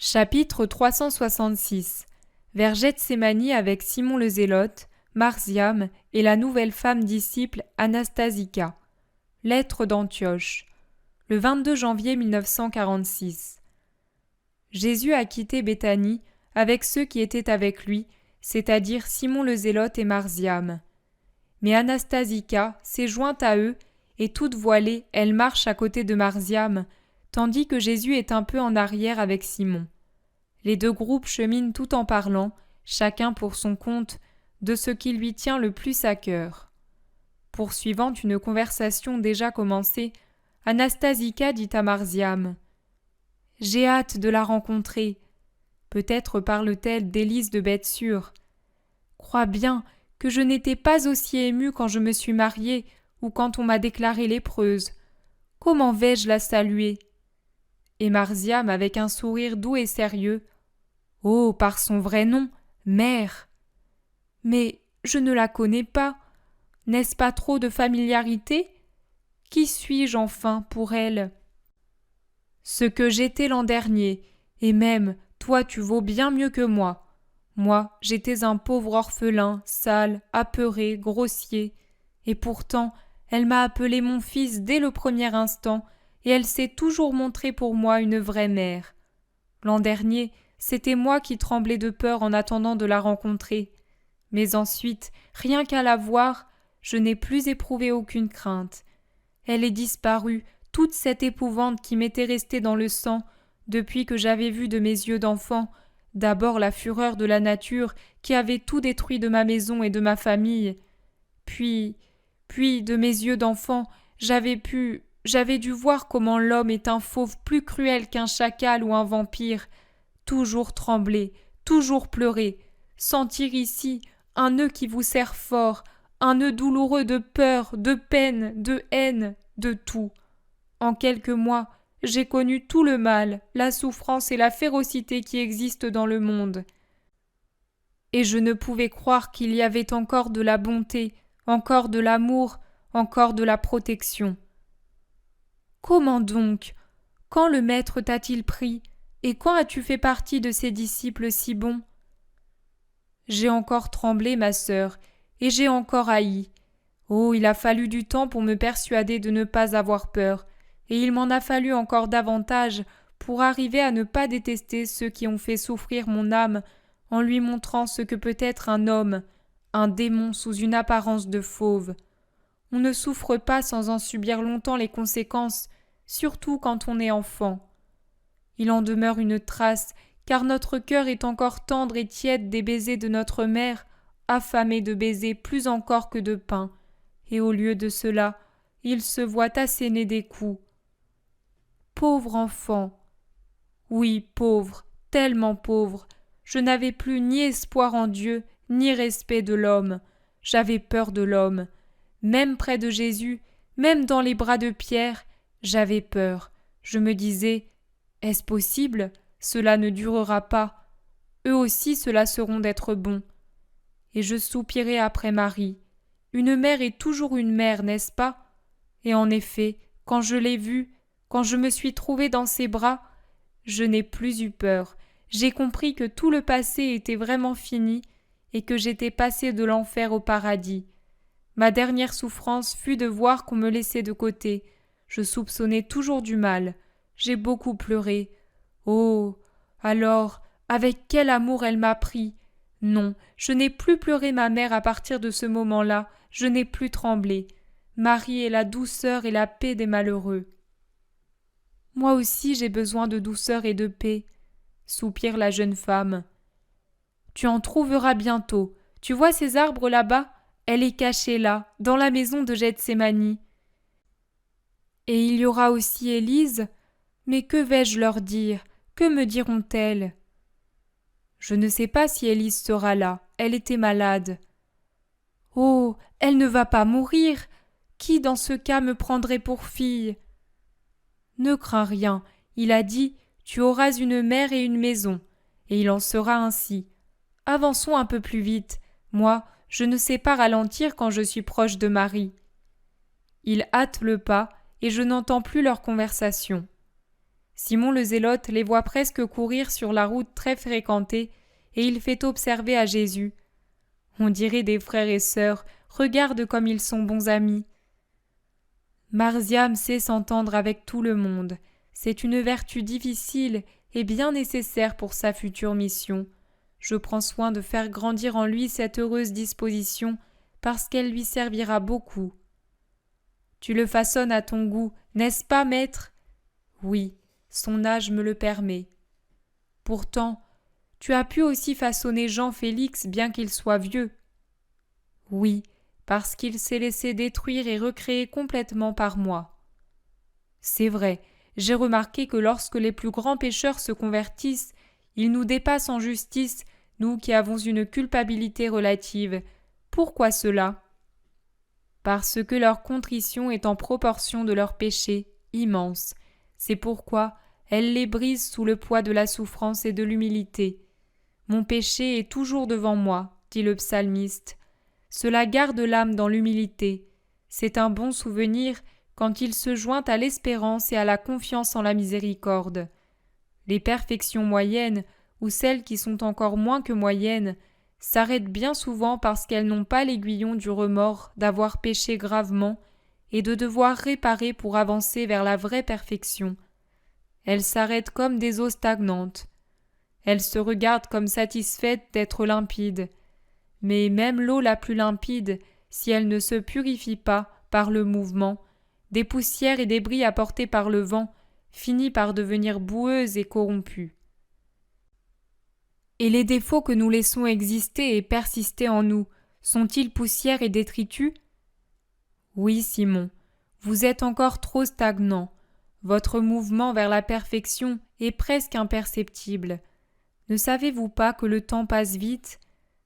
Chapitre 366 Vers Gethsémani avec Simon le Zélote, Marziam et la nouvelle femme disciple Anastasica. Lettre d'Antioche. Le 22 janvier 1946. Jésus a quitté Béthanie avec ceux qui étaient avec lui, c'est-à-dire Simon le Zélote et Marziam. Mais Anastasica s'est jointe à eux, et toute voilée, elle marche à côté de Marziam, tandis que Jésus est un peu en arrière avec Simon. Les deux groupes cheminent tout en parlant, chacun pour son compte, de ce qui lui tient le plus à cœur. Poursuivant une conversation déjà commencée, Anastasica dit à Marziam : « J'ai hâte de la rencontrer. Peut-être parle-t-elle d'Élise de Bethsur. Crois bien que je n'étais pas aussi émue quand je me suis mariée ou quand on m'a déclarée lépreuse. Comment vais-je la saluer ?» Et Marziam, avec un sourire doux et sérieux : « Oh, par son vrai nom, mère !»« Mais je ne la connais pas. N'est-ce pas trop de familiarité ? Qui suis-je enfin pour elle ? Ce que j'étais l'an dernier, et même, toi tu vaux bien mieux que moi. Moi, j'étais un pauvre orphelin, sale, apeuré, grossier. Et pourtant, elle m'a appelé mon fils dès le premier instant, et elle s'est toujours montrée pour moi une vraie mère. L'an dernier, c'était moi qui tremblais de peur en attendant de la rencontrer. Mais ensuite, rien qu'à la voir, je n'ai plus éprouvé aucune crainte. Elle est disparue, toute cette épouvante qui m'était restée dans le sang, depuis que j'avais vu de mes yeux d'enfant, d'abord la fureur de la nature qui avait tout détruit de ma maison et de ma famille. Puis, de mes yeux d'enfant, j'avais dû voir comment l'homme est un fauve plus cruel qu'un chacal ou un vampire, toujours trembler, toujours pleurer, sentir ici un nœud qui vous serre fort, un nœud douloureux de peur, de peine, de haine, de tout. En quelques mois, j'ai connu tout le mal, la souffrance et la férocité qui existent dans le monde. Et je ne pouvais croire qu'il y avait encore de la bonté, encore de l'amour, encore de la protection. Comment donc ? Quand le Maître t'a-t-il pris ? Et quand as-tu fait partie de ses disciples si bons ? J'ai encore tremblé, ma sœur, et j'ai encore haï. Oh, il a fallu du temps pour me persuader de ne pas avoir peur, et il m'en a fallu encore davantage pour arriver à ne pas détester ceux qui ont fait souffrir mon âme en lui montrant ce que peut être un homme, un démon sous une apparence de fauve. On ne souffre pas sans en subir longtemps les conséquences, surtout quand on est enfant. Il en demeure une trace, car notre cœur est encore tendre et tiède des baisers de notre mère, affamée de baisers plus encore que de pain, et au lieu de cela, il se voit asséner des coups. Pauvre enfant ! Oui, pauvre, tellement pauvre. Je n'avais plus ni espoir en Dieu, ni respect de l'homme. J'avais peur de l'homme. Même près de Jésus, même dans les bras de Pierre, j'avais peur. Je me disais : est-ce possible ? Cela ne durera pas. Eux aussi cela seront d'être bons. Et je soupirais après Marie. Une mère est toujours une mère, n'est-ce pas ? Et en effet, quand je l'ai vue, quand je me suis trouvée dans ses bras, je n'ai plus eu peur. J'ai compris que tout le passé était vraiment fini et que j'étais passée de l'enfer au paradis. Ma dernière souffrance fut de voir qu'on me laissait de côté. Je soupçonnais toujours du mal. J'ai beaucoup pleuré. Oh ! Alors, avec quel amour elle m'a pris ! Non, je n'ai plus pleuré ma mère à partir de ce moment-là, je n'ai plus tremblé. Marie est la douceur et la paix des malheureux. Moi aussi j'ai besoin de douceur et de paix, soupire la jeune femme. Tu en trouveras bientôt. Tu vois ces arbres là-bas ? Elle est cachée là, dans la maison de Gethsémani. Et il y aura aussi Élise. Mais que vais-je leur dire ? Que me diront-elles ? Je ne sais pas si Élise sera là. Elle était malade. Oh, elle ne va pas mourir. Qui dans ce cas me prendrait pour fille ? Ne crains rien. Il a dit : tu auras une mère et une maison. Et il en sera ainsi. Avançons un peu plus vite. Moi, je ne sais pas ralentir quand je suis proche de Marie. Ils hâtent le pas et je n'entends plus leur conversation. Simon le Zélote les voit presque courir sur la route très fréquentée, et il fait observer à Jésus. On dirait des frères et sœurs, regarde comme ils sont bons amis. Marziam sait s'entendre avec tout le monde. C'est une vertu difficile et bien nécessaire pour sa future mission. Je prends soin de faire grandir en lui cette heureuse disposition parce qu'elle lui servira beaucoup. Tu le façonnes à ton goût, n'est-ce pas, maître ? Oui, son âge me le permet. Pourtant, tu as pu aussi façonner Jean-Félix bien qu'il soit vieux. Oui, parce qu'il s'est laissé détruire et recréer complètement par moi. C'est vrai, j'ai remarqué que lorsque les plus grands pécheurs se convertissent, ils nous dépassent en justice, nous qui avons une culpabilité relative. Pourquoi cela ? Parce que leur contrition est en proportion de leur péché, immense. C'est pourquoi elle les brise sous le poids de la souffrance et de l'humilité. Mon péché est toujours devant moi, dit le psalmiste. Cela garde l'âme dans l'humilité. C'est un bon souvenir quand il se joint à l'espérance et à la confiance en la miséricorde. Les perfections moyennes, ou celles qui sont encore moins que moyennes, s'arrêtent bien souvent parce qu'elles n'ont pas l'aiguillon du remords d'avoir péché gravement et de devoir réparer pour avancer vers la vraie perfection. Elles s'arrêtent comme des eaux stagnantes. Elles se regardent comme satisfaites d'être limpides. Mais même l'eau la plus limpide, si elle ne se purifie pas par le mouvement, des poussières et débris apportés par le vent, finit par devenir boueuse et corrompue. Et les défauts que nous laissons exister et persister en nous, sont-ils poussière et détritus ? Oui, Simon, vous êtes encore trop stagnant. Votre mouvement vers la perfection est presque imperceptible. Ne savez-vous pas que le temps passe vite ?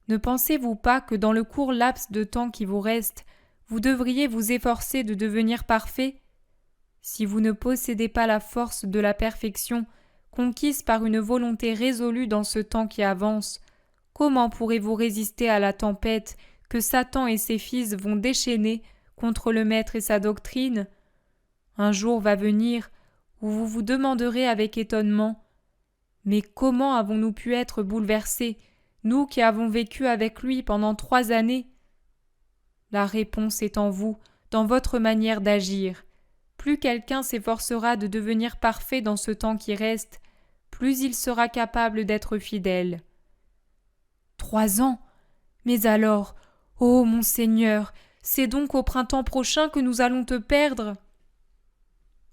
Ne pensez-vous pas que dans le court laps de temps qui vous reste, vous devriez vous efforcer de devenir parfait ? Si vous ne possédez pas la force de la perfection, conquise par une volonté résolue dans ce temps qui avance, comment pourrez-vous résister à la tempête que Satan et ses fils vont déchaîner contre le Maître et sa doctrine ? Un jour va venir où vous vous demanderez avec étonnement : mais comment avons-nous pu être bouleversés, nous qui avons vécu avec lui pendant 3 années ? La réponse est en vous, dans votre manière d'agir. Plus quelqu'un s'efforcera de devenir parfait dans ce temps qui reste, plus il sera capable d'être fidèle. 3 ans ? Mais alors, ô mon Seigneur, c'est donc au printemps prochain que nous allons te perdre ?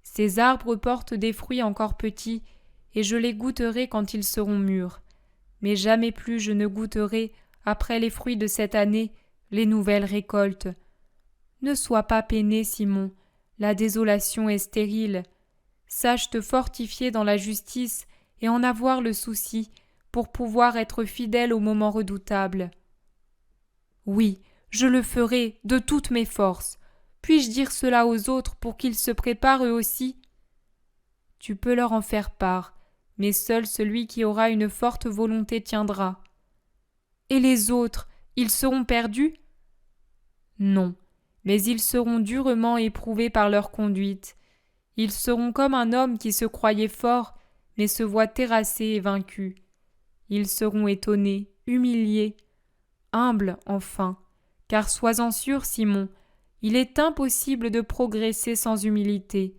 Ces arbres portent des fruits encore petits, et je les goûterai quand ils seront mûrs. Mais jamais plus je ne goûterai, après les fruits de cette année, les nouvelles récoltes. Ne sois pas peiné, Simon, la désolation est stérile. Sache te fortifier dans la justice et en avoir le souci pour pouvoir être fidèle au moment redoutable. Oui, je le ferai de toutes mes forces. Puis-je dire cela aux autres pour qu'ils se préparent eux aussi ? Tu peux leur en faire part, mais seul celui qui aura une forte volonté tiendra. Et les autres, ils seront perdus ? Non, mais ils seront durement éprouvés par leur conduite. Ils seront comme un homme qui se croyait fort, mais se voit terrassé et vaincu. Ils seront étonnés, humiliés, humbles enfin, car sois-en sûr, Simon, il est impossible de progresser sans humilité.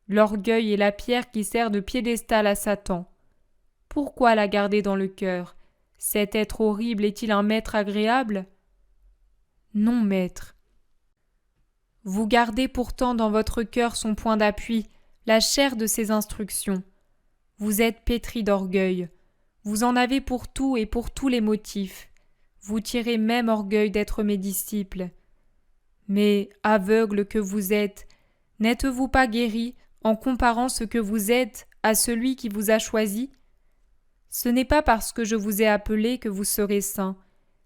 L'orgueil est la pierre qui sert de piédestal à Satan. Pourquoi la garder dans le cœur ? Cet être horrible est-il un maître agréable ? Non, maître. Vous gardez pourtant dans votre cœur son point d'appui, la chair de ses instructions. Vous êtes pétri d'orgueil. Vous en avez pour tout et pour tous les motifs. Vous tirez même orgueil d'être mes disciples. Mais, aveugle que vous êtes, n'êtes-vous pas guéri en comparant ce que vous êtes à celui qui vous a choisi ? Ce n'est pas parce que je vous ai appelé que vous serez saints,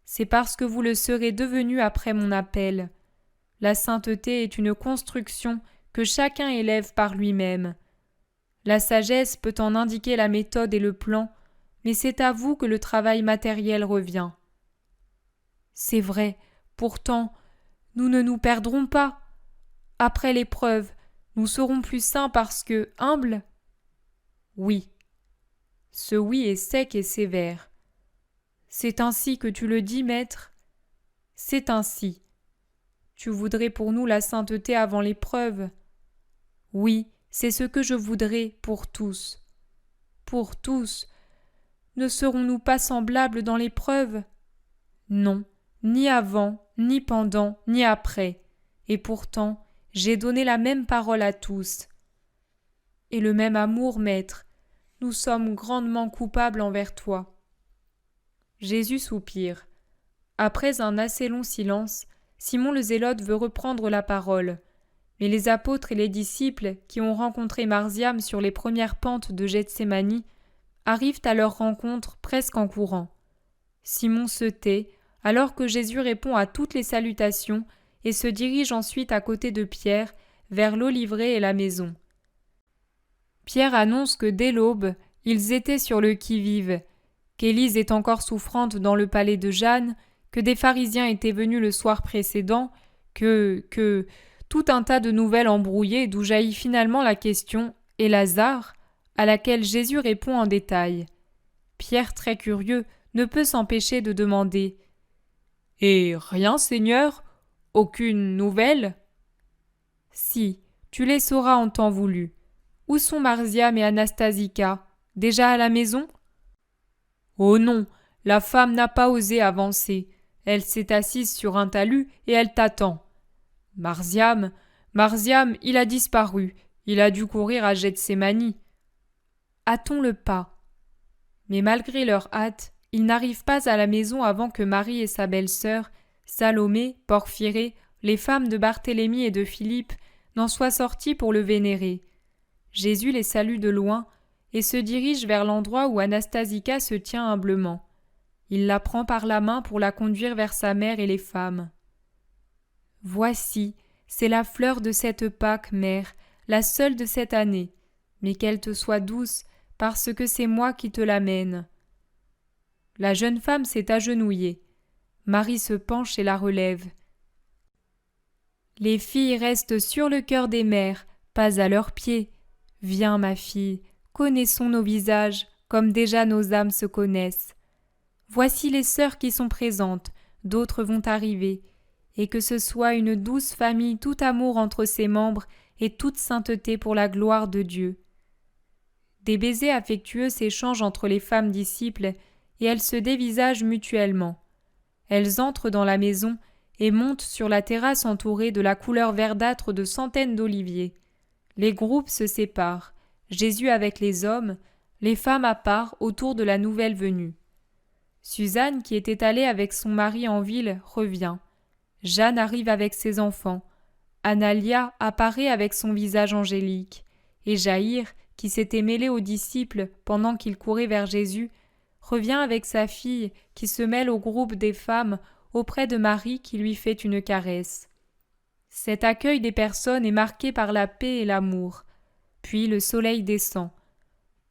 c'est parce que vous le serez devenu après mon appel. La sainteté est une construction que chacun élève par lui-même. La sagesse peut en indiquer la méthode et le plan, mais c'est à vous que le travail matériel revient. C'est vrai, pourtant, nous ne nous perdrons pas. Après l'épreuve, nous serons plus saints parce que humbles. Oui. Ce oui est sec et sévère. C'est ainsi que tu le dis, maître? C'est ainsi. Tu voudrais pour nous la sainteté avant l'épreuve? Oui, c'est ce que je voudrais pour tous. Pour tous. Ne serons-nous pas semblables dans l'épreuve? Non, ni avant, ni pendant, ni après. Et pourtant, j'ai donné la même parole à tous. Et le même amour, maître. Nous sommes grandement coupables envers toi. Jésus soupire. Après un assez long silence, Simon le Zélote veut reprendre la parole. Mais les apôtres et les disciples qui ont rencontré Marziam sur les premières pentes de Gethsémani arrivent à leur rencontre presque en courant. Simon se tait, alors que Jésus répond à toutes les salutations et se dirige ensuite à côté de Pierre, vers l'olivier et la maison. Pierre annonce que dès l'aube, ils étaient sur le qui-vive, qu'Élise est encore souffrante dans le palais de Jeanne, que des pharisiens étaient venus le soir précédent, que tout un tas de nouvelles embrouillées d'où jaillit finalement la question « Et Lazare ?» à laquelle Jésus répond en détail. Pierre, très curieux, ne peut s'empêcher de demander « Et rien, Seigneur? Aucune nouvelle ?» Si, tu les sauras en temps voulu. Où sont Marziam et Anastasica? Déjà à la maison? Oh non, la femme n'a pas osé avancer. Elle s'est assise sur un talus et elle t'attend. Marziam, il a disparu. Il a dû courir à Gethsémani. Hâtons-le pas. Mais malgré leur hâte, ils n'arrivent pas à la maison avant que Marie et sa belle-sœur, Salomé, Porphyrée, les femmes de Barthélemy et de Philippe, n'en soient sorties pour le vénérer. Jésus les salue de loin et se dirige vers l'endroit où Anastasica se tient humblement. Il la prend par la main pour la conduire vers sa mère et les femmes. « Voici, c'est la fleur de cette Pâque, mère, la seule de cette année, mais qu'elle te soit douce, parce que c'est moi qui te l'amène. » La jeune femme s'est agenouillée. Marie se penche et la relève. Les filles restent sur le cœur des mères, pas à leurs pieds. Viens, ma fille, connaissons nos visages, comme déjà nos âmes se connaissent. Voici les sœurs qui sont présentes, d'autres vont arriver, et que ce soit une douce famille tout amour entre ses membres et toute sainteté pour la gloire de Dieu. Des baisers affectueux s'échangent entre les femmes disciples, et elles se dévisagent mutuellement. Elles entrent dans la maison et montent sur la terrasse entourée de la couleur verdâtre de centaines d'oliviers. Les groupes se séparent, Jésus avec les hommes, les femmes à part autour de la nouvelle venue. Suzanne, qui était allée avec son mari en ville, revient. Jeanne arrive avec ses enfants. Analia apparaît avec son visage angélique. Et Jaïr, qui s'était mêlé aux disciples pendant qu'ils couraient vers Jésus, revient avec sa fille qui se mêle au groupe des femmes auprès de Marie qui lui fait une caresse. Cet accueil des personnes est marqué par la paix et l'amour. Puis le soleil descend.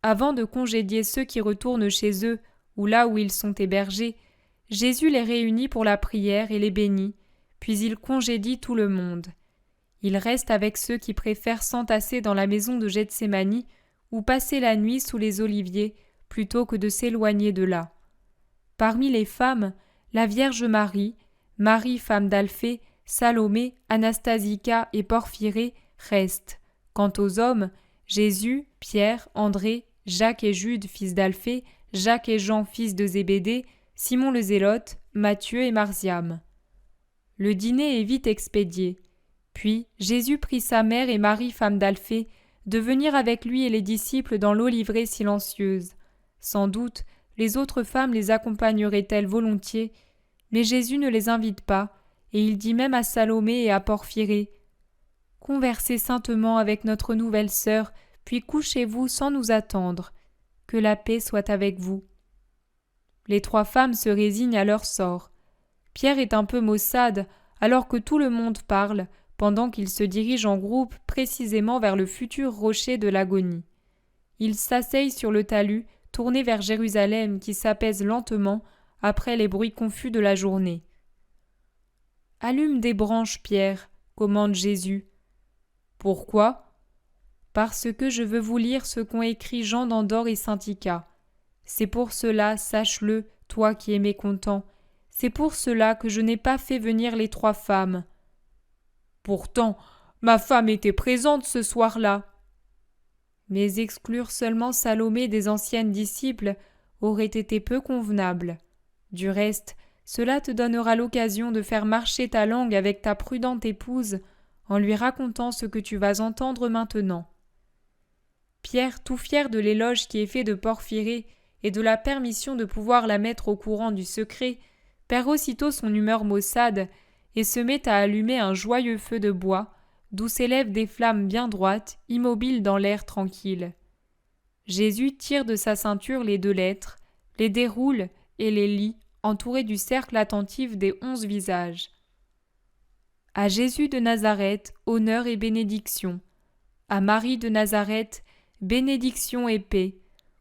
Avant de congédier ceux qui retournent chez eux ou là où ils sont hébergés, Jésus les réunit pour la prière et les bénit, puis il congédie tout le monde. Il reste avec ceux qui préfèrent s'entasser dans la maison de Gethsémani ou passer la nuit sous les oliviers plutôt que de s'éloigner de là. Parmi les femmes, la Vierge Marie, Marie femme d'Alphée, Salomé, Anastasica et Porphyrée restent. Quant aux hommes, Jésus, Pierre, André, Jacques et Jude, fils d'Alphée, Jacques et Jean, fils de Zébédée, Simon le Zélote, Matthieu et Marziam. Le dîner est vite expédié. Puis Jésus prit sa mère et Marie, femme d'Alphée, de venir avec lui et les disciples dans l'olivier silencieuse. Sans doute, les autres femmes les accompagneraient-elles volontiers, mais Jésus ne les invite pas, et il dit même à Salomé et à Porphyrée « Conversez saintement avec notre nouvelle sœur, puis couchez-vous sans nous attendre. Que la paix soit avec vous. » Les 3 femmes se résignent à leur sort. Pierre est un peu maussade, alors que tout le monde parle, pendant qu'il se dirige en groupe précisément vers le futur rocher de l'agonie. Il s'asseye sur le talus, tourné vers Jérusalem qui s'apaise lentement après les bruits confus de la journée. « Allume des branches, Pierre, commande Jésus. » Pourquoi ? parce que je veux vous lire ce qu'ont écrit Jean d'Andorre et Saint-Ica. C'est pour cela, sache-le, toi qui es mécontent, c'est pour cela que je n'ai pas fait venir les 3 femmes. Pourtant, ma femme était présente ce soir-là. Mais exclure seulement Salomé des anciennes disciples aurait été peu convenable. Du reste, cela te donnera l'occasion de faire marcher ta langue avec ta prudente épouse en lui racontant ce que tu vas entendre maintenant. Pierre, tout fier de l'éloge qui est fait de Porphyrée et de la permission de pouvoir la mettre au courant du secret, perd aussitôt son humeur maussade et se met à allumer un joyeux feu de bois, d'où s'élèvent des flammes bien droites, immobiles dans l'air tranquille. Jésus tire de sa ceinture les 2 lettres, les déroule et les lit, entouré du cercle attentif des 11 visages. À Jésus de Nazareth, honneur et bénédiction. À Marie de Nazareth, bénédiction et paix.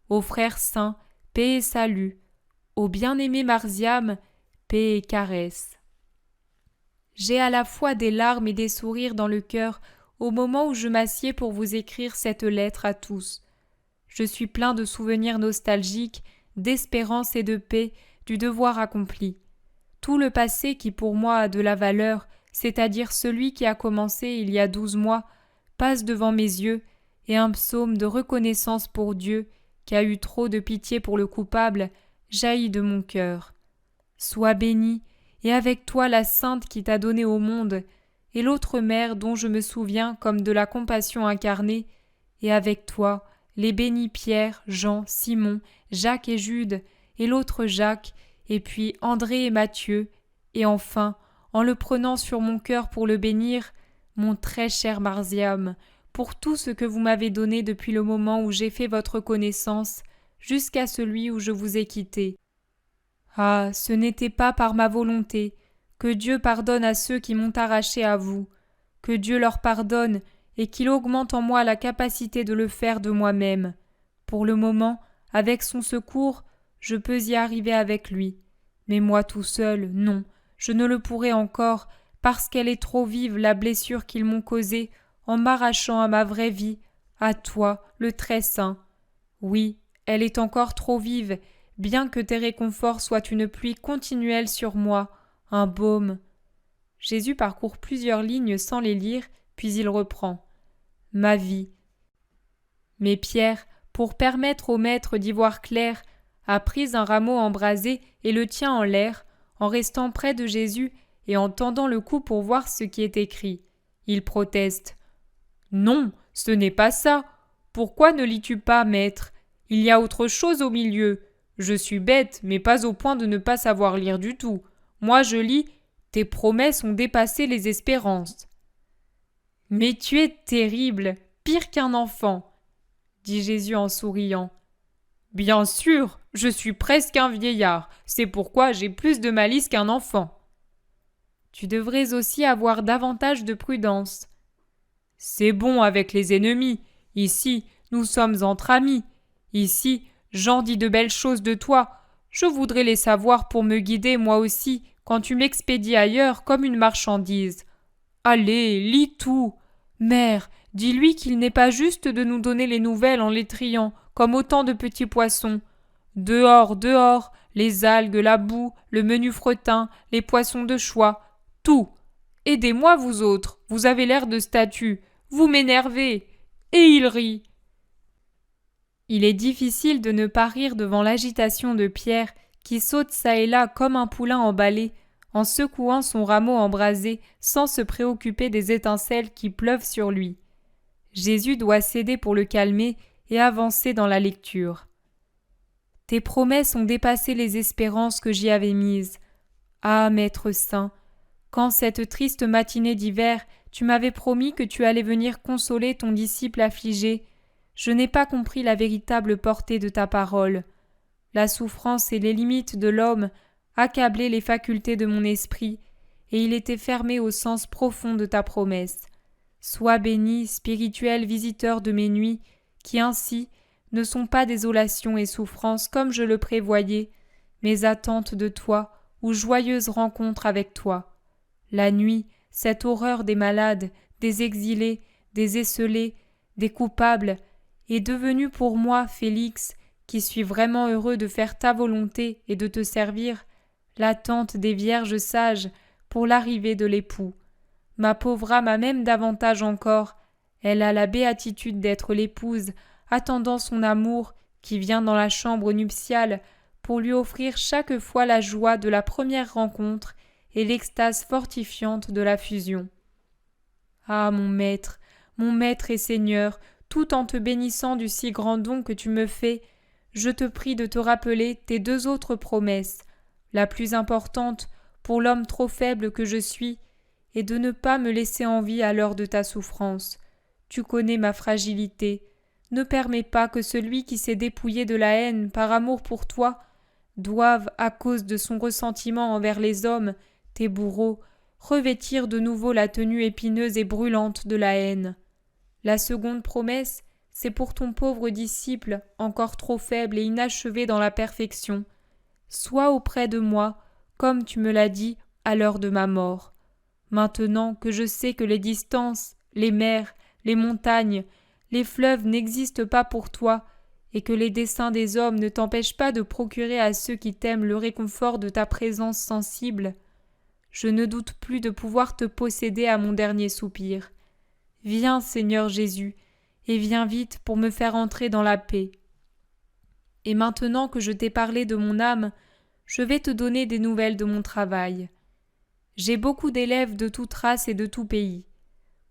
Aux frères saints, paix et salut. Au bien-aimé Marziam, paix et caresse. J'ai à la fois des larmes et des sourires dans le cœur au moment où je m'assieds pour vous écrire cette lettre à tous. Je suis plein de souvenirs nostalgiques, d'espérance et de paix, du devoir accompli. Tout le passé qui pour moi a de la valeur, c'est-à-dire celui qui a commencé il y a 12 mois, passe devant mes yeux, et un psaume de reconnaissance pour Dieu, qui a eu trop de pitié pour le coupable, jaillit de mon cœur. Sois bénie, et avec toi la sainte qui t'a donné au monde, et l'autre mère dont je me souviens comme de la compassion incarnée, et avec toi les bénis Pierre, Jean, Simon, Jacques et Jude, et l'autre Jacques, et puis André et Matthieu, et enfin, en le prenant sur mon cœur pour le bénir, mon très cher Marziam, pour tout ce que vous m'avez donné depuis le moment où j'ai fait votre connaissance, jusqu'à celui où je vous ai quitté. Ah, ce n'était pas par ma volonté. Que Dieu pardonne à ceux qui m'ont arraché à vous. Que Dieu leur pardonne et qu'il augmente en moi la capacité de le faire de moi-même. Pour le moment, avec son secours, je peux y arriver avec lui. Mais moi tout seul, non, je ne le pourrai encore, parce qu'elle est trop vive la blessure qu'ils m'ont causée en m'arrachant à ma vraie vie, à toi, le très saint. Oui, elle est encore trop vive, bien que tes réconforts soient une pluie continuelle sur moi, un baume. Jésus parcourt plusieurs lignes sans les lire, puis il reprend. Ma vie. Mais Pierre, pour permettre au maître d'y voir clair, a pris un rameau embrasé et le tient en l'air, en restant près de Jésus et en tendant le cou pour voir ce qui est écrit. Il proteste. Non, ce n'est pas ça. Pourquoi ne lis-tu pas, maître? Il y a autre chose au milieu. Je suis bête, mais pas au point de ne pas savoir lire du tout. Moi je lis « Tes promesses ont dépassé les espérances ». Mais tu es terrible, pire qu'un enfant, dit Jésus en souriant. Bien sûr, je suis presque un vieillard, c'est pourquoi j'ai plus de malice qu'un enfant. Tu devrais aussi avoir davantage de prudence. C'est bon avec les ennemis. Ici, nous sommes entre amis. Ici, Jean dit de belles choses de toi. Je voudrais les savoir pour me guider moi aussi quand tu m'expédies ailleurs comme une marchandise. Allez, lis tout. Mère, dis-lui qu'il n'est pas juste de nous donner les nouvelles en les triant comme autant de petits poissons. Dehors, dehors, les algues, la boue, le menu fretin, les poissons de choix, tout. Aidez-moi vous autres, vous avez l'air de statues, vous m'énervez. Et il rit. Il est difficile de ne pas rire devant l'agitation de Pierre qui saute çà et là comme un poulain emballé, en secouant son rameau embrasé sans se préoccuper des étincelles qui pleuvent sur lui. Jésus doit céder pour le calmer et avancer dans la lecture. Tes promesses ont dépassé les espérances que j'y avais mises. Ah, Maître Saint, quand cette triste matinée d'hiver, tu m'avais promis que tu allais venir consoler ton disciple affligé, je n'ai pas compris la véritable portée de ta parole. La souffrance et les limites de l'homme accablaient les facultés de mon esprit, et il était fermé au sens profond de ta promesse. Sois béni, spirituel visiteur de mes nuits, qui ainsi ne sont pas désolations et souffrances comme je le prévoyais, mais attentes de toi ou joyeuses rencontres avec toi. La nuit, cette horreur des malades, des exilés, des esselés, des coupables, est devenu pour moi, Félix, qui suis vraiment heureux de faire ta volonté et de te servir, l'attente des vierges sages pour l'arrivée de l'époux. Ma pauvre âme a même davantage encore, elle a la béatitude d'être l'épouse, attendant son amour, qui vient dans la chambre nuptiale, pour lui offrir chaque fois la joie de la première rencontre et l'extase fortifiante de la fusion. Ah, mon maître et Seigneur, tout en te bénissant du si grand don que tu me fais, je te prie de te rappeler tes deux autres promesses, la plus importante, pour l'homme trop faible que je suis, et de ne pas me laisser en vie à l'heure de ta souffrance. Tu connais ma fragilité. Ne permets pas que celui qui s'est dépouillé de la haine par amour pour toi doive, à cause de son ressentiment envers les hommes, tes bourreaux, revêtir de nouveau la tenue épineuse et brûlante de la haine. La seconde promesse, c'est pour ton pauvre disciple, encore trop faible et inachevé dans la perfection. Sois auprès de moi, comme tu me l'as dit, à l'heure de ma mort. Maintenant que je sais que les distances, les mers, les montagnes, les fleuves n'existent pas pour toi, et que les desseins des hommes ne t'empêchent pas de procurer à ceux qui t'aiment le réconfort de ta présence sensible, je ne doute plus de pouvoir te posséder à mon dernier soupir. Viens, Seigneur Jésus, et viens vite pour me faire entrer dans la paix. Et maintenant que je t'ai parlé de mon âme, je vais te donner des nouvelles de mon travail. J'ai beaucoup d'élèves de toute race et de tout pays.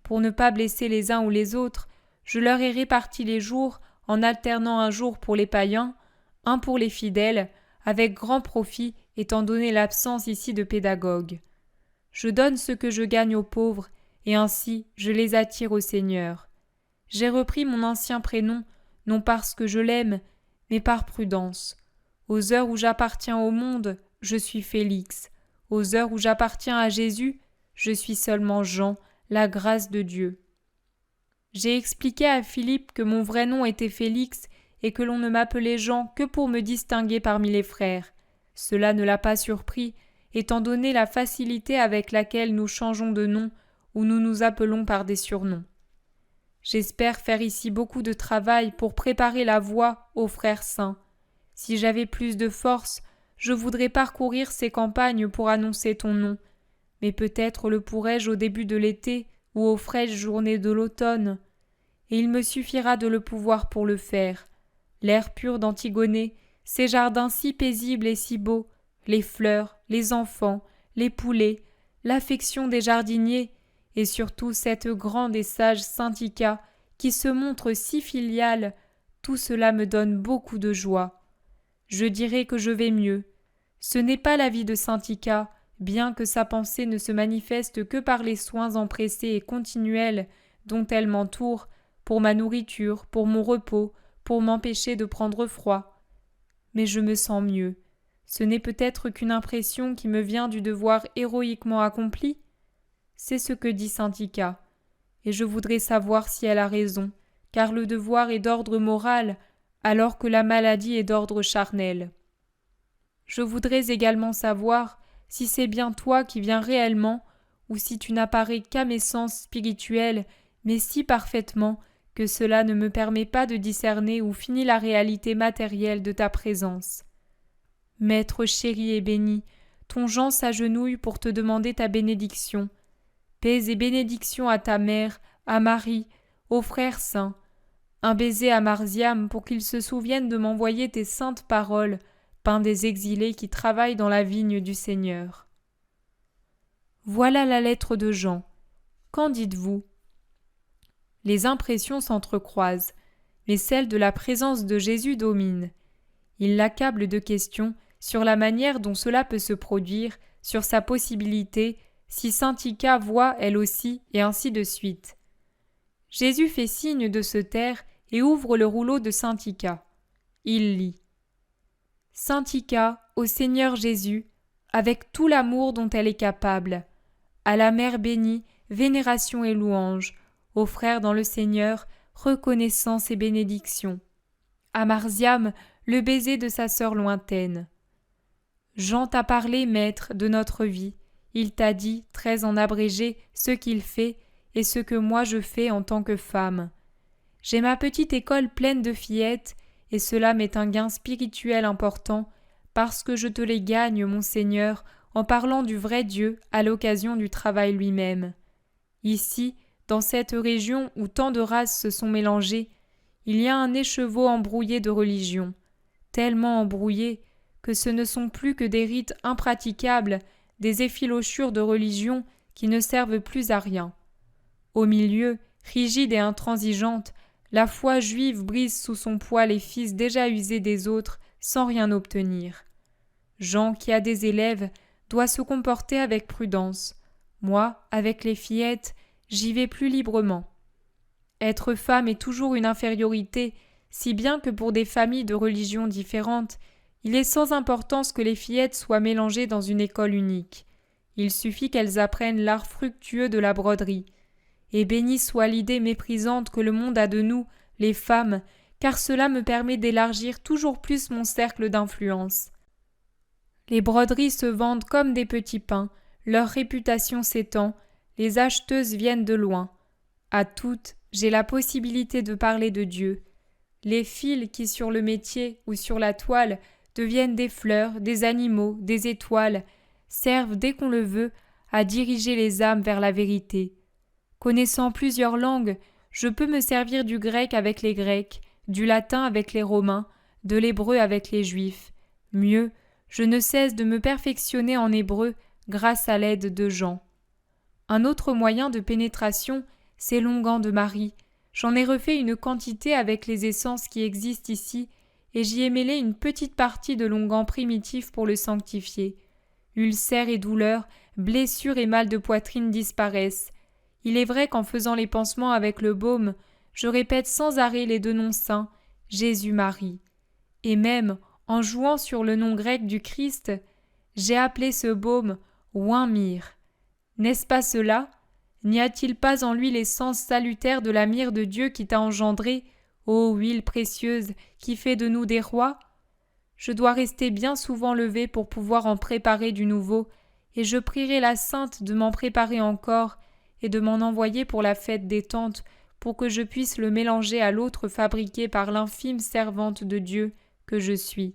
Pour ne pas blesser les uns ou les autres, je leur ai réparti les jours en alternant un jour pour les païens, un pour les fidèles, avec grand profit étant donné l'absence ici de pédagogues. Je donne ce que je gagne aux pauvres, et ainsi je les attire au Seigneur. J'ai repris mon ancien prénom, non parce que je l'aime, mais par prudence. Aux heures où j'appartiens au monde, je suis Félix. Aux heures où j'appartiens à Jésus, je suis seulement Jean, la grâce de Dieu. J'ai expliqué à Philippe que mon vrai nom était Félix et que l'on ne m'appelait Jean que pour me distinguer parmi les frères. Cela ne l'a pas surpris, étant donné la facilité avec laquelle nous changeons de nom ou nous nous appelons par des surnoms. J'espère faire ici beaucoup de travail pour préparer la voie aux frères saints. Si j'avais plus de force, je voudrais parcourir ces campagnes pour annoncer ton nom, mais peut-être le pourrais-je au début de l'été ou aux fraîches journées de l'automne. Et il me suffira de le pouvoir pour le faire. L'air pur d'Antigonée, ces jardins si paisibles et si beaux, les fleurs, les enfants, les poulets, l'affection des jardiniers, et surtout cette grande et sage Syntycha qui se montre si filiale, tout cela me donne beaucoup de joie. Je dirais que je vais mieux. Ce n'est pas la vie de Syntycha, bien que sa pensée ne se manifeste que par les soins empressés et continuels dont elle m'entoure, pour ma nourriture, pour mon repos, pour m'empêcher de prendre froid. Mais je me sens mieux. Ce n'est peut-être qu'une impression qui me vient du devoir héroïquement accompli. C'est ce que dit Syntycha, et je voudrais savoir si elle a raison, car le devoir est d'ordre moral, alors que la maladie est d'ordre charnel. Je voudrais également savoir si c'est bien toi qui viens réellement, ou si tu n'apparais qu'à mes sens spirituels, mais si parfaitement que cela ne me permet pas de discerner où finit la réalité matérielle de ta présence. Maître chéri et béni, ton Jean s'agenouille pour te demander ta bénédiction. Paix et bénédiction à ta mère, à Marie, aux frères saints. Un baiser à Marziam pour qu'il se souvienne de m'envoyer tes saintes paroles, pain des exilés qui travaillent dans la vigne du Seigneur. Voilà la lettre de Jean. Qu'en dites-vous ? Les impressions s'entrecroisent, mais celle de la présence de Jésus domine. Il l'accable de questions sur la manière dont cela peut se produire, sur sa possibilité, si Syntycha voit elle aussi, et ainsi de suite. Jésus fait signe de se taire et ouvre le rouleau de Syntycha. Il lit. Syntycha, au Seigneur Jésus, avec tout l'amour dont elle est capable. À la Mère bénie, vénération et louange. Aux frères dans le Seigneur, reconnaissance et bénédiction. À Marziam, le baiser de sa sœur lointaine. Jean t'a parlé, maître, de notre vie. Il t'a dit, très en abrégé, ce qu'il fait et ce que moi je fais en tant que femme. J'ai ma petite école pleine de fillettes, et cela m'est un gain spirituel important, parce que je te les gagne, mon Seigneur, en parlant du vrai Dieu à l'occasion du travail lui-même. Ici, dans cette région où tant de races se sont mélangées, il y a un écheveau embrouillé de religion, tellement embrouillé que ce ne sont plus que des rites impraticables, des effilochures de religion qui ne servent plus à rien. Au milieu, rigide et intransigeante, la foi juive brise sous son poids les fils déjà usés des autres sans rien obtenir. Jean, qui a des élèves, doit se comporter avec prudence. Moi, avec les fillettes, j'y vais plus librement. Être femme est toujours une infériorité, si bien que pour des familles de religions différentes, il est sans importance que les fillettes soient mélangées dans une école unique. Il suffit qu'elles apprennent l'art fructueux de la broderie. Et bénie soit l'idée méprisante que le monde a de nous, les femmes, car cela me permet d'élargir toujours plus mon cercle d'influence. Les broderies se vendent comme des petits pains, leur réputation s'étend, les acheteuses viennent de loin. À toutes, j'ai la possibilité de parler de Dieu. Les fils qui sur le métier ou sur la toile deviennent des fleurs, des animaux, des étoiles, servent dès qu'on le veut à diriger les âmes vers la vérité. Connaissant plusieurs langues, je peux me servir du grec avec les Grecs, du latin avec les Romains, de l'hébreu avec les Juifs. Mieux, je ne cesse de me perfectionner en hébreu grâce à l'aide de Jean. Un autre moyen de pénétration, c'est l'onguent de Marie. J'en ai refait une quantité avec les essences qui existent ici, et j'y ai mêlé une petite partie de l'onguent primitif pour le sanctifier. Ulcères et douleurs, blessures et mal de poitrine disparaissent. Il est vrai qu'en faisant les pansements avec le baume, je répète sans arrêt les deux noms saints, Jésus-Marie. Et même, en jouant sur le nom grec du Christ, j'ai appelé ce baume Oint-myrrhe. N'est-ce pas cela? N'y a-t-il pas en lui l'essence salutaire de la myrrhe de Dieu qui t'a engendré, ô huile précieuse qui fait de nous des rois? Je dois rester bien souvent levé pour pouvoir en préparer du nouveau, et je prierai la Sainte de m'en préparer encore et de m'en envoyer pour la fête des tentes, pour que je puisse le mélanger à l'autre fabriqué par l'infime servante de Dieu que je suis.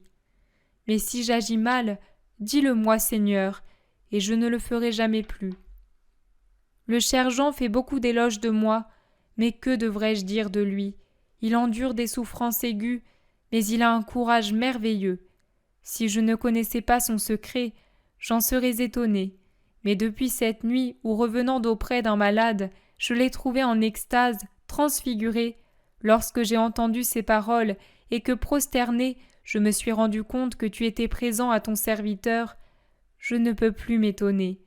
Mais si j'agis mal, dis-le-moi, Seigneur, et je ne le ferai jamais plus. Le cher Jean fait beaucoup d'éloges de moi, mais que devrais-je dire de lui? Il endure des souffrances aiguës, mais il a un courage merveilleux. Si je ne connaissais pas son secret, j'en serais étonnée. Mais depuis cette nuit où, revenant d'auprès d'un malade, je l'ai trouvé en extase, transfiguré, lorsque j'ai entendu ces paroles et que, prosterné, je me suis rendu compte que tu étais présent à ton serviteur, je ne peux plus m'étonner.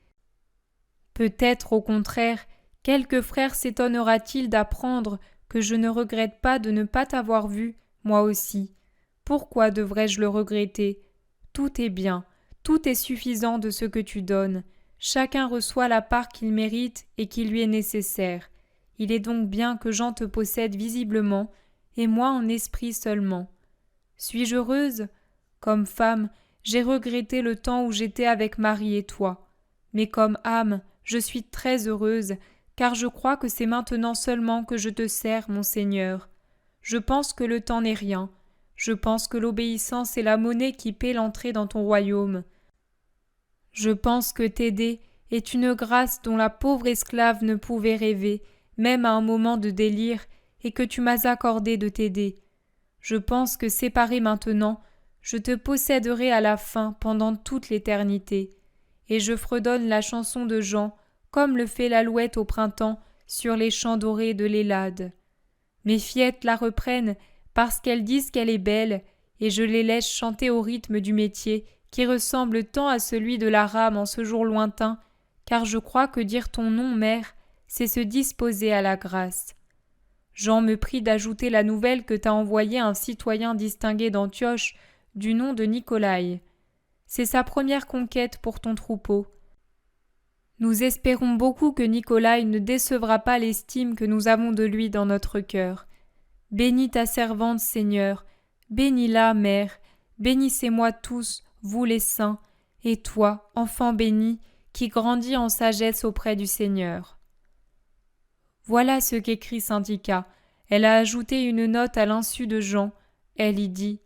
Peut-être, au contraire, quelque frère s'étonnera-t-il d'apprendre que je ne regrette pas de ne pas t'avoir vu, moi aussi. Pourquoi devrais-je le regretter? Tout est bien, tout est suffisant de ce que tu donnes. Chacun reçoit la part qu'il mérite et qui lui est nécessaire. Il est donc bien que Jean te possède visiblement, et moi en esprit seulement. Suis-je heureuse? Comme femme, j'ai regretté le temps où j'étais avec Marie et toi. Mais comme âme, je suis très heureuse, car je crois que c'est maintenant seulement que je te sers, mon Seigneur. Je pense que le temps n'est rien. Je pense que l'obéissance est la monnaie qui paie l'entrée dans ton royaume. Je pense que t'aider est une grâce dont la pauvre esclave ne pouvait rêver, même à un moment de délire, et que tu m'as accordé de t'aider. Je pense que séparé maintenant, je te posséderai à la fin pendant toute l'éternité. Et je fredonne la chanson de Jean, comme le fait l'alouette au printemps sur les champs dorés de l'Hélade. Mes fillettes la reprennent parce qu'elles disent qu'elle est belle, et je les laisse chanter au rythme du métier qui ressemble tant à celui de la rame en ce jour lointain, car je crois que dire ton nom, mère, c'est se disposer à la grâce. Jean me prie d'ajouter la nouvelle que t'a envoyée un citoyen distingué d'Antioche du nom de Nicolaï. C'est sa première conquête pour ton troupeau. Nous espérons beaucoup que Nicolaï ne décevra pas l'estime que nous avons de lui dans notre cœur. Bénis ta servante, Seigneur, bénis-la, Mère, bénissez-moi tous, vous les saints, et toi, enfant béni, qui grandis en sagesse auprès du Seigneur. Voilà ce qu'écrit saint Ika, Elle a ajouté une note à l'insu de Jean. Elle y dit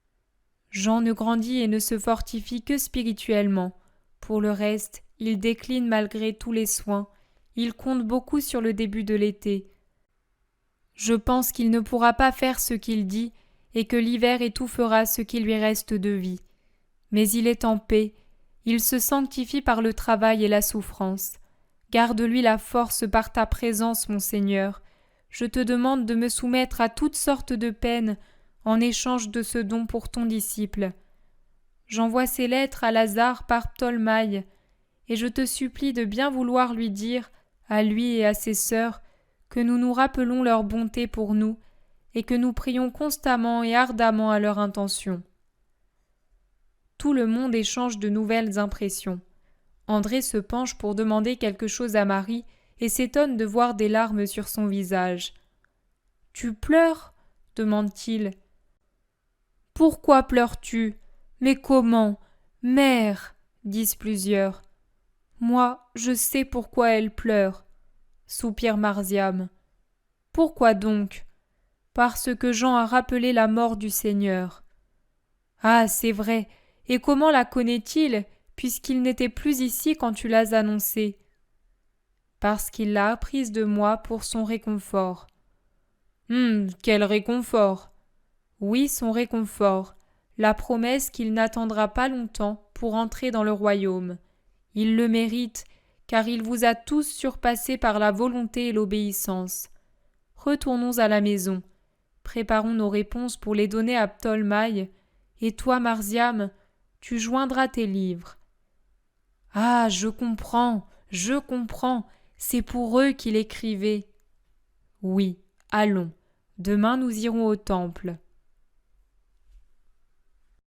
« Jean ne grandit et ne se fortifie que spirituellement. Pour le reste, il décline malgré tous les soins. Il compte beaucoup sur le début de l'été. Je pense qu'il ne pourra pas faire ce qu'il dit et que l'hiver étouffera ce qui lui reste de vie. Mais il est en paix. Il se sanctifie par le travail et la souffrance. Garde-lui la force par ta présence, mon Seigneur. Je te demande de me soumettre à toutes sortes de peines en échange de ce don pour ton disciple. J'envoie ces lettres à Lazare par Ptolemaï, et je te supplie de bien vouloir lui dire, à lui et à ses sœurs, que nous nous rappelons leur bonté pour nous, et que nous prions constamment et ardemment à leur intention. » Tout le monde échange de nouvelles impressions. André se penche pour demander quelque chose à Marie et s'étonne de voir des larmes sur son visage. « Tu pleures ?» demande-t-il. « Pourquoi pleures-tu ? Mais comment ? Mère !» disent plusieurs. « Moi, je sais pourquoi elle pleure, » soupire Marziam. « Pourquoi donc ? Parce que Jean a rappelé la mort du Seigneur. »« Ah, c'est vrai, et comment la connaît-il, puisqu'il n'était plus ici quand tu l'as annoncé ? » Parce qu'il l'a apprise de moi pour son réconfort. « Quel réconfort ! » Oui, son réconfort, la promesse qu'il n'attendra pas longtemps pour entrer dans le royaume. Il le mérite, car il vous a tous surpassés par la volonté et l'obéissance. Retournons à la maison. Préparons nos réponses pour les donner à Ptolemaï, et toi, Marziam, tu joindras tes livres. Ah, je comprends, c'est pour eux qu'il écrivait. Oui, allons, demain nous irons au temple.